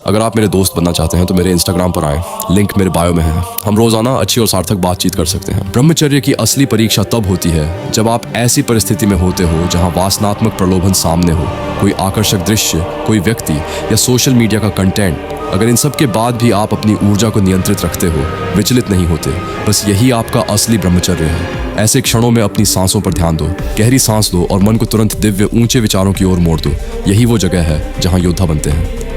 अगर आप मेरे दोस्त बनना चाहते हैं तो मेरे इंस्टाग्राम पर आएं, लिंक मेरे बायो में है। हम रोजाना अच्छी और सार्थक बातचीत कर सकते हैं। ब्रह्मचर्य की असली परीक्षा तब होती है जब आप ऐसी परिस्थिति में होते हो जहां वासनात्मक प्रलोभन सामने हो, कोई आकर्षक दृश्य, कोई व्यक्ति या सोशल मीडिया का कंटेंट। अगर इन सब के बाद भी आप अपनी ऊर्जा को नियंत्रित रखते हो, विचलित नहीं होते, बस यही आपका असली ब्रह्मचर्य है। ऐसे क्षणों में अपनी सांसों पर ध्यान दो, गहरी सांस लो और मन को तुरंत दिव्य ऊंचे विचारों की ओर मोड़ दो। यही वो जगह है जहां योद्धा बनते हैं।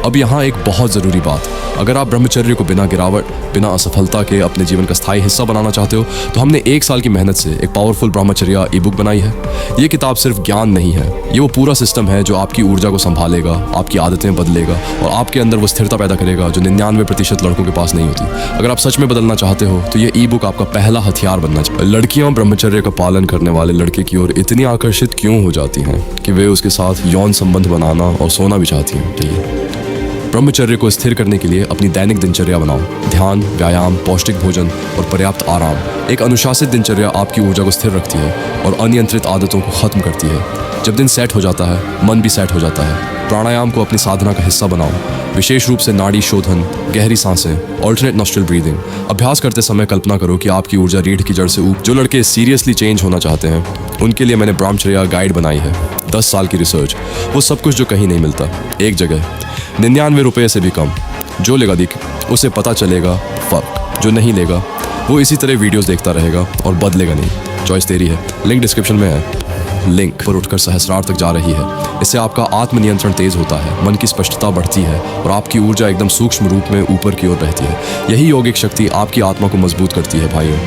अब यहाँ एक बहुत ज़रूरी बात, अगर आप ब्रह्मचर्य को बिना गिरावट, बिना असफलता के अपने जीवन का स्थायी हिस्सा बनाना चाहते हो तो हमने 1 साल की मेहनत से एक पावरफुल ब्रह्मचर्य ई बुक बनाई है। ये किताब सिर्फ ज्ञान नहीं है, ये वो पूरा सिस्टम है जो आपकी ऊर्जा को संभालेगा, आपकी आदतें बदलेगा और आपके अंदर वो स्थिरता पैदा करेगा जो 99% लड़कों के पास नहीं होती। अगर आप सच में बदलना चाहते हो तो ये ई बुक आपका पहला हथियार बनना चाहिए। लड़कियां ब्रह्मचर्य का पालन करने वाले लड़के की ओर इतनी आकर्षित क्यों हो जाती हैं कि वे उसके साथ यौन संबंध बनाना और सोना भी चाहती हैं? ब्रह्मचर्य को स्थिर करने के लिए अपनी दैनिक दिनचर्या बनाओ। ध्यान, व्यायाम, पौष्टिक भोजन और पर्याप्त आराम। एक अनुशासित दिनचर्या आपकी ऊर्जा को स्थिर रखती है और अनियंत्रित आदतों को खत्म करती है। जब दिन सेट हो जाता है, मन भी सेट हो जाता है। प्राणायाम को अपनी साधना का हिस्सा बनाओ, विशेष रूप से नाड़ी शोधन, गहरी सांसें, ऑल्टरनेट नॉस्ट्रल ब्रीदिंग। अभ्यास करते समय कल्पना करो कि आपकी ऊर्जा रीढ़ की जड़ से ऊपर। जो लड़के सीरियसली चेंज होना चाहते हैं उनके लिए मैंने ब्रह्मचर्य गाइड बनाई है। 10 साल की रिसर्च, वो सब कुछ जो कहीं नहीं मिलता, एक जगह। 99 रुपये से भी कम। जो लेगा देख, उसे पता चलेगा फर्क। जो नहीं लेगा वो इसी तरह वीडियोस देखता रहेगा और बदलेगा नहीं। चॉइस तेरी है। लिंक डिस्क्रिप्शन में है। लिंक पर उठकर सहस्रार तक जा रही है। इससे आपका आत्मनियंत्रण तेज होता है, मन की स्पष्टता बढ़ती है और आपकी ऊर्जा एकदम सूक्ष्म रूप में ऊपर की ओर बहती है। यही योगिक शक्ति आपकी आत्मा को मजबूत करती है। भाइयों,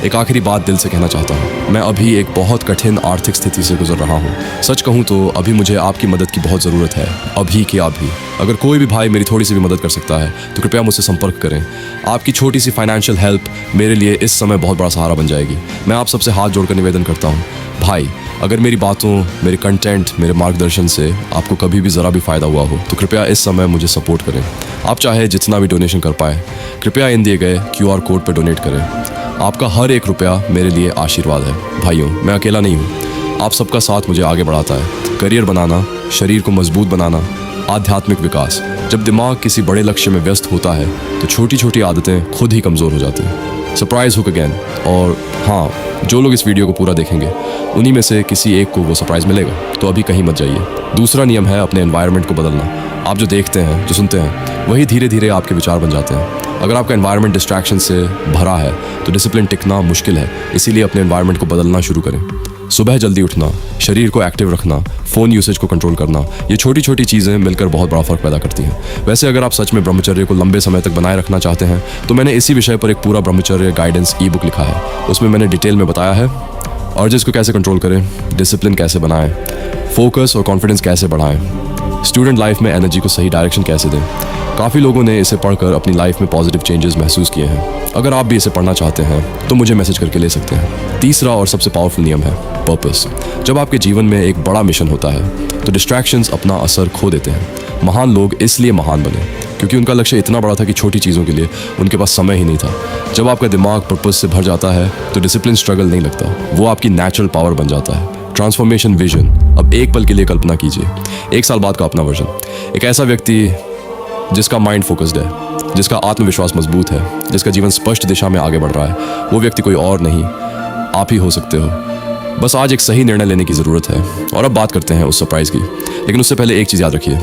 एक आखिरी बात दिल से कहना चाहता हूँ। मैं अभी एक बहुत कठिन आर्थिक स्थिति से गुजर रहा हूँ। सच कहूँ तो अभी मुझे आपकी मदद की बहुत ज़रूरत है, अभी के अभी। अगर कोई भी भाई मेरी थोड़ी सी भी मदद कर सकता है तो कृपया मुझसे संपर्क करें। आपकी छोटी सी फाइनेंशियल हेल्प मेरे लिए इस समय बहुत बड़ा सहारा बन जाएगी। मैं आप सबसे हाथ जोड़कर निवेदन करता हूँ, भाई, अगर मेरी बातों, मेरे कंटेंट, मेरे मार्गदर्शन से आपको कभी भी ज़रा भी फ़ायदा हुआ हो तो कृपया इस समय मुझे सपोर्ट करें। आप चाहे जितना भी डोनेशन कर पाए, कृपया इन दिए गए QR कोड पर डोनेट करें। आपका हर एक रुपया मेरे लिए आशीर्वाद है। भाइयों, मैं अकेला नहीं हूँ, आप सबका साथ मुझे आगे बढ़ाता है। करियर बनाना, शरीर को मजबूत बनाना, आध्यात्मिक विकास। जब दिमाग किसी बड़े लक्ष्य में व्यस्त होता है तो छोटी छोटी आदतें खुद ही कमज़ोर हो जाती हैं। Surprise hook again. और हाँ, जो लोग इस वीडियो को पूरा देखेंगे उन्हीं में से किसी एक को वो सरप्राइज मिलेगा, तो अभी कहीं मत जाइए। दूसरा नियम है अपने एनवायरनमेंट को बदलना। आप जो देखते हैं, जो सुनते हैं, वही धीरे धीरे आपके विचार बन जाते हैं। अगर आपका एनवायरनमेंट डिस्ट्रैक्शन से भरा है तो डिसिप्लिन टिकना मुश्किल है। इसीलिए अपने एनवायरनमेंट को बदलना शुरू करें। सुबह जल्दी उठना, शरीर को एक्टिव रखना, फ़ोन यूसेज को कंट्रोल करना, ये छोटी छोटी चीज़ें मिलकर बहुत बड़ा फ़र्क पैदा करती हैं। वैसे अगर आप सच में ब्रह्मचर्य को लंबे समय तक बनाए रखना चाहते हैं तो मैंने इसी विषय पर एक पूरा ब्रह्मचर्य गाइडेंस ई बुक लिखा है। उसमें मैंने डिटेल में बताया है अर्जेस को कैसे कंट्रोल करें, डिसिप्लिन कैसे बनाएं, फोकस और कॉन्फिडेंस कैसे बढ़ाएं, स्टूडेंट लाइफ में एनर्जी को सही डायरेक्शन कैसे दें। काफ़ी लोगों ने इसे पढ़कर अपनी लाइफ में पॉजिटिव चेंजेस महसूस किए हैं। अगर आप भी इसे पढ़ना चाहते हैं तो मुझे मैसेज करके ले सकते हैं। तीसरा और सबसे पावरफुल नियम है पर्पस। जब आपके जीवन में एक बड़ा मिशन होता है तो डिस्ट्रैक्शंस अपना असर खो देते हैं। महान लोग इसलिए महान बने क्योंकि उनका लक्ष्य इतना बड़ा था कि छोटी चीज़ों के लिए उनके पास समय ही नहीं था। जब आपका दिमाग पर्पस से भर जाता है तो डिसिप्लिन स्ट्रगल नहीं लगता, वो आपकी नेचुरल पावर बन जाता है। Transformation vision. अब एक पल के लिए कल्पना कीजिए, 1 साल बाद का अपना वर्जन। एक ऐसा व्यक्ति जिसका माइंड फोकस्ड है, जिसका आत्मविश्वास मजबूत है, जिसका जीवन स्पष्ट दिशा में आगे बढ़ रहा है। वो व्यक्ति कोई और नहीं, आप ही हो सकते हो। बस आज एक सही निर्णय लेने की ज़रूरत है। और अब बात करते हैं उस सरप्राइज़ की। लेकिन उससे पहले एक चीज़ याद रखिए,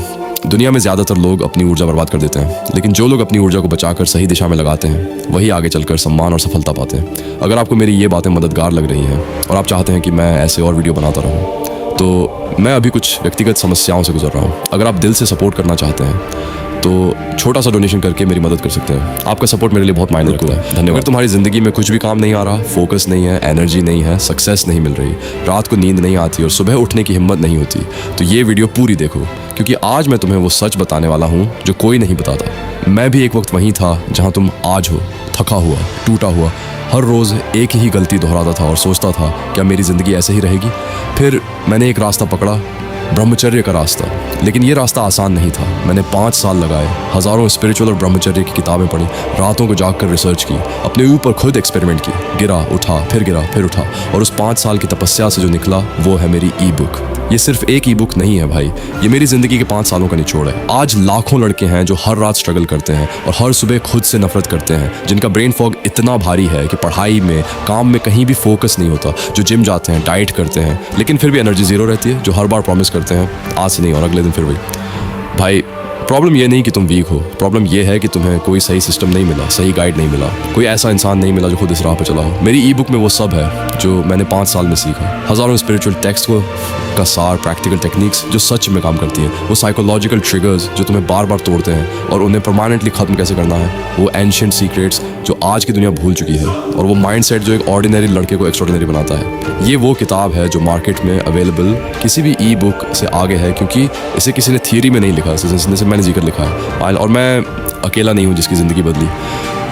दुनिया में ज़्यादातर लोग अपनी ऊर्जा बर्बाद कर देते हैं, लेकिन जो लोग अपनी ऊर्जा को बचाकर सही दिशा में लगाते हैं वही आगे चलकर सम्मान और सफलता पाते हैं। अगर आपको मेरी ये बातें मददगार लग रही हैं और आप चाहते हैं कि मैं ऐसे और वीडियो बनाता रहूँ तो मैं अभी कुछ व्यक्तिगत समस्याओं से गुजर रहा हूँ। अगर आप दिल से सपोर्ट करना चाहते हैं तो छोटा सा डोनेशन करके मेरी मदद कर सकते हैं। आपका सपोर्ट मेरे लिए बहुत मायने रखता है। धन्यवाद। अगर तुम्हारी ज़िंदगी में कुछ भी काम नहीं आ रहा, फोकस नहीं है, एनर्जी नहीं है, सक्सेस नहीं मिल रही, रात को नींद नहीं आती और सुबह उठने की हिम्मत नहीं होती, तो ये वीडियो पूरी देखो, क्योंकि आज मैं तुम्हें वो सच बताने वाला हूँ जो कोई नहीं बताता। मैं भी एक वक्त वहीं था जहाँ तुम आज हो, थका हुआ, टूटा हुआ, हर रोज़ एक ही गलती दोहराता था और सोचता था क्या मेरी ज़िंदगी ऐसे ही रहेगी। फिर मैंने एक रास्ता पकड़ा, ब्रह्मचर्य का रास्ता। लेकिन ये रास्ता आसान नहीं था। मैंने 5 साल लगाए, हज़ारों स्पिरिचुअल और ब्रह्मचर्य की किताबें पढ़ी, रातों को जाग कर रिसर्च की, अपने ऊपर खुद एक्सपेरिमेंट की, गिरा फिर उठा और उस 5 साल की तपस्या से जो निकला वो है मेरी ई बुक। ये सिर्फ एक ई बुक नहीं है भाई, ये मेरी ज़िंदगी के 5 सालों का निचोड़ है। आज लाखों लड़के हैं जो हर रात स्ट्रगल करते हैं और हर सुबह खुद से नफरत करते हैं, जिनका ब्रेन फॉग इतना भारी है कि पढ़ाई में, काम में कहीं भी फोकस नहीं होता, जो जिम जाते हैं, डाइट करते हैं, लेकिन फिर भी एनर्जी ज़ीरो रहती है, जो हर बार प्रॉमिस करते हैं आज से नहीं और अगले दिन फिर वही। भाई प्रॉब्लम ये नहीं कि तुम वीक हो, प्रॉब्लम ये है कि तुम्हें कोई सही सिस्टम नहीं मिला, सही गाइड नहीं मिला, कोई ऐसा इंसान नहीं मिला जो खुद इस राह पर चला हो। मेरी ई बुक में वो सब है जो मैंने 5 साल में सीखा। हज़ारों स्पिरिचुअल टेक्स्ट का सार, प्रैक्टिकल टेक्निक्स जो सच में काम करती हैं, वो साइकोलॉजिकल ट्रिगर्स जो तुम्हें बार बार तोड़ते हैं और उन्हें परमानेंटली ख़त्म कैसे करना है, वो एंशिएंट सीक्रेट्स जो आज की दुनिया भूल चुकी है, और वो माइंडसेट जो एक ऑर्डिनरी लड़के को एक्स्ट्राऑर्डिनरी बनाता है। ये वो किताब है जो मार्केट में अवेलेबल किसी भी ई बुक से आगे है, क्योंकि इसे किसी ने थियरी में नहीं लिखा, इसे मैंने जिक्र लिखा है। और मैं अकेला नहीं हूँ जिसकी ज़िंदगी बदली।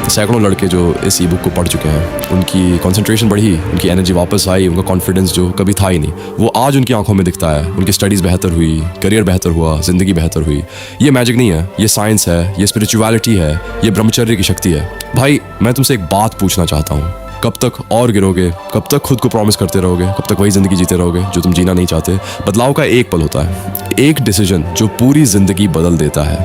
सैकड़ों लड़के जो इस ई बुक को पढ़ चुके हैं, उनकी कंसंट्रेशन बढ़ी, उनकी एनर्जी वापस आई, उनका कॉन्फिडेंस जो कभी था ही नहीं वो आज उनकी आंखों में दिखता है। उनकी स्टडीज़ बेहतर हुई, करियर बेहतर हुआ, ज़िंदगी बेहतर हुई। ये मैजिक नहीं है, ये साइंस है, ये स्पिरिचुअलिटी है, ये ब्रह्मचर्य की शक्ति है। भाई मैं तुमसे एक बात पूछना चाहता हूँ, कब तक और गिरोगे? कब तक खुद को प्रॉमिस करते रहोगे? कब तक वही ज़िंदगी जीते रहोगे जो तुम जीना नहीं चाहते? बदलाव का एक पल होता है, एक डिसीजन जो पूरी ज़िंदगी बदल देता है,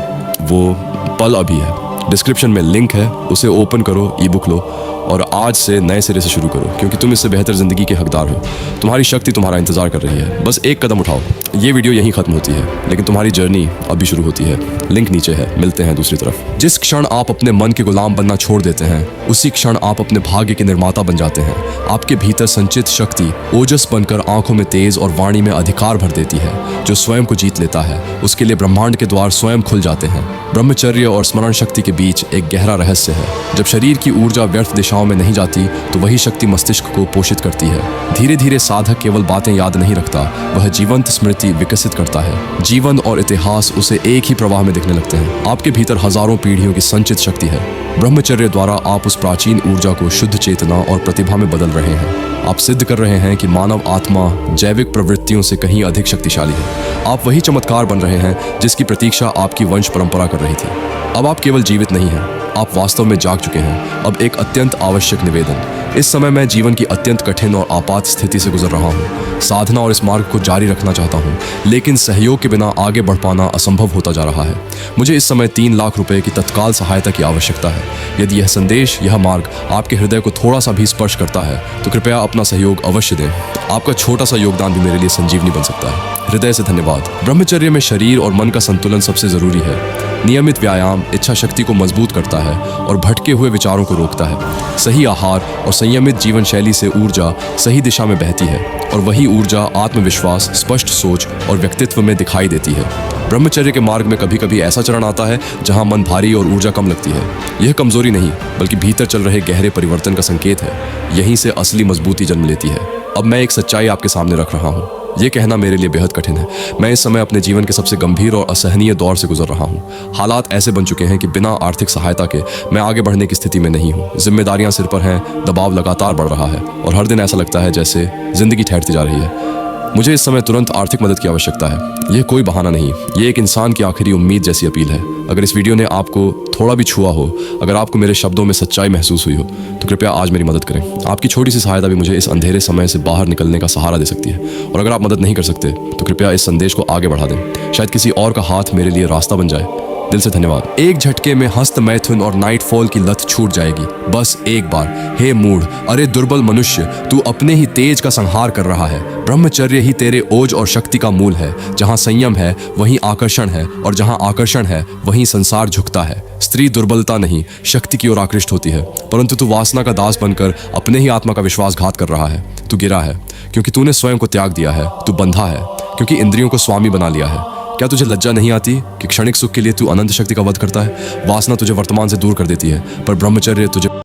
वो पल अभी है। डिस्क्रिप्शन में लिंक है, उसे ओपन करो, ई बुक लो और आज से नए सिरे से शुरू करो, क्योंकि तुम इससे बेहतर ज़िंदगी के हकदार हो। तुम्हारी शक्ति तुम्हारा इंतज़ार कर रही है, बस एक कदम उठाओ। ये वीडियो यहीं ख़त्म होती है, लेकिन तुम्हारी जर्नी अभी शुरू होती है। लिंक नीचे है, मिलते हैं दूसरी तरफ। जिस क्षण आप अपने मन के गुलाम बनना छोड़ देते हैं, उसी क्षण आप अपने भाग्य के निर्माता बन जाते हैं। आपके भीतर संचित शक्ति ओजस बनकर आंखों में तेज और वाणी में अधिकार भर देती है। जो स्वयं को जीत लेता है, उसके लिए ब्रह्मांड के द्वार स्वयं खुल जाते हैं। ब्रह्मचर्य और स्मरण शक्ति के बीच एक गहरा रहस्य है। जब शरीर की ऊर्जा व्यर्थ दिशाओं में नहीं जाती, तो वही शक्ति मस्तिष्क को पोषित करती है। धीरे धीरे साधक केवल बातें याद नहीं रखता, वह जीवंत स्मृति विकसित करता है। जीवन और इतिहास उसे एक ही प्रवाह में दिखने लगते हैं। आपके भीतर हजारों पीढ़ियों की संचित शक्ति है। ब्रह्मचर्य द्वारा आप उस प्राचीन ऊर्जा को शुद्ध चेतना और प्रतिभा में बदल रहे हैं। आप सिद्ध कर रहे हैं कि मानव आत्मा जैविक प्रवृत्तियों से कहीं अधिक शक्तिशाली है। आप वही चमत्कार बन रहे हैं जिसकी प्रतीक्षा आपकी वंश परंपरा कर रही थी। अब आप केवल जीवित नहीं हैं, आप वास्तव में जाग चुके हैं। अब एक अत्यंत आवश्यक निवेदन। इस समय मैं जीवन की अत्यंत कठिन और आपात स्थिति से गुजर रहा हूँ। साधना और इस मार्ग को जारी रखना चाहता हूँ, लेकिन सहयोग के बिना आगे बढ़ पाना असंभव होता जा रहा है। मुझे इस समय 3 लाख रुपए की तत्काल सहायता की आवश्यकता है। यदि यह संदेश, यह मार्ग आपके हृदय को थोड़ा सा भी स्पर्श करता है, तो कृपया अपना सहयोग अवश्य दें। आपका छोटा सा योगदान भी मेरे लिए संजीवनी बन सकता है। हृदय से धन्यवाद। ब्रह्मचर्य में शरीर और मन का संतुलन सबसे जरूरी है। नियमित व्यायाम इच्छा शक्ति को मजबूत करता है और भटके हुए विचारों को रोकता है। सही आहार और संयमित जीवन शैली से ऊर्जा सही दिशा में बहती है, और वही ऊर्जा आत्मविश्वास, स्पष्ट सोच और व्यक्तित्व में दिखाई देती है। ब्रह्मचर्य के मार्ग में कभी कभी ऐसा चरण आता है जहां मन भारी और ऊर्जा कम लगती है। यह कमजोरी नहीं, बल्कि भीतर चल रहे गहरे परिवर्तन का संकेत है। यहीं से असली मजबूती जन्म लेती है। अब मैं एक सच्चाई आपके सामने रख रहा हूँ। ये कहना मेरे लिए बेहद कठिन है। मैं इस समय अपने जीवन के सबसे गंभीर और असहनीय दौर से गुजर रहा हूँ। हालात ऐसे बन चुके हैं कि बिना आर्थिक सहायता के मैं आगे बढ़ने की स्थिति में नहीं हूँ। जिम्मेदारियां सिर पर हैं, दबाव लगातार बढ़ रहा है और हर दिन ऐसा लगता है जैसे जिंदगी ठहरती जा रही है। मुझे इस समय तुरंत आर्थिक मदद की आवश्यकता है। यह कोई बहाना नहीं, ये एक इंसान की आखिरी उम्मीद जैसी अपील है। अगर इस वीडियो ने आपको थोड़ा भी छुआ हो, अगर आपको मेरे शब्दों में सच्चाई महसूस हुई हो, तो कृपया आज मेरी मदद करें। आपकी छोटी सी सहायता भी मुझे इस अंधेरे समय से बाहर निकलने का सहारा दे सकती है। और अगर आप मदद नहीं कर सकते, तो कृपया इस संदेश को आगे बढ़ा दें। शायद किसी और का हाथ मेरे लिए रास्ता बन जाए। दिल से धन्यवाद। एक झटके में हस्त मैथुन और नाइटफॉल की लत छूट जाएगी। बस एक बार। हे मूढ़, अरे दुर्बल मनुष्य, तू अपने ही तेज का संहार कर रहा है। ब्रह्मचर्य ही तेरे ओज और शक्ति का मूल है। जहाँ संयम है वहीं आकर्षण है, और जहाँ आकर्षण है वहीं संसार झुकता है। स्त्री दुर्बलता नहीं, शक्ति की ओर आकृष्ट होती है, परंतु तू वासना का दास बनकर अपने ही आत्मा का विश्वासघात कर रहा है। तू गिरा है क्योंकि तूने स्वयं को त्याग दिया है। तू बंधा है क्योंकि इंद्रियों को स्वामी बना लिया है। क्या तुझे लज्जा नहीं आती कि क्षणिक सुख के लिए तू अनंत शक्ति का वध करता है? वासना तुझे वर्तमान से दूर कर देती है, पर ब्रह्मचर्य तुझे